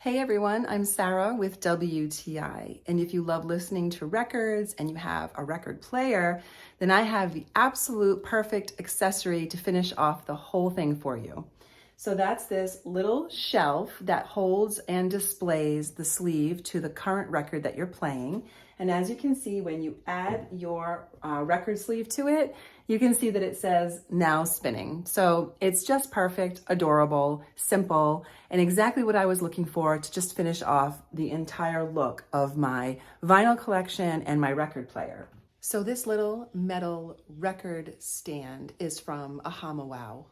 Hey everyone, I'm Sarah with WTI, and if you love listening to records and you have a record player, then I have the absolute perfect accessory to finish off the whole thing for you. So that's this little shelf that holds and displays the sleeve to the current record that you're playing. And as you can see, when you add your record sleeve to it, you can see that it says now spinning. So it's just perfect, adorable, simple, and exactly what I was looking for to just finish off the entire look of my vinyl collection and my record player. So this little metal record stand is from Ahomiwow.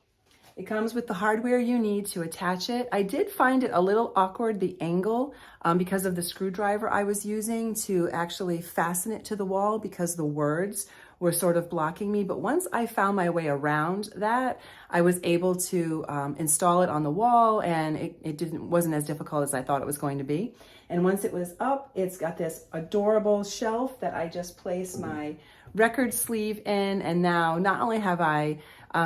It comes with the hardware you need to attach it. I did find it a little awkward, the angle, because of the screwdriver I was using to actually fasten it to the wall because the words were sort of blocking me. But once I found my way around that, I was able to install it on the wall, and it wasn't as difficult as I thought it was going to be. And once it was up, it's got this adorable shelf that I just placed my record sleeve in. And now not only have I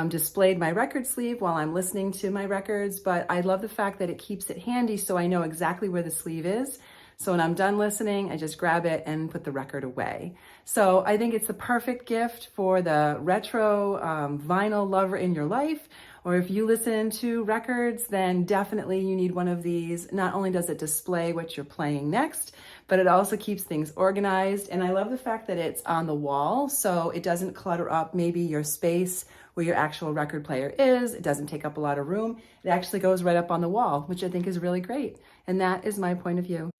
displayed my record sleeve while I'm listening to my records, but I love the fact that it keeps it handy so I know exactly where the sleeve is. So when I'm done listening, I just grab it and put the record away. So I think it's the perfect gift for the retro vinyl lover in your life. Or if you listen to records, then definitely you need one of these. Not only does it display what you're playing next, but it also keeps things organized. And I love the fact that it's on the wall, so it doesn't clutter up maybe your space where your actual record player is. It doesn't take up a lot of room. It actually goes right up on the wall, which I think is really great. And that is my point of view.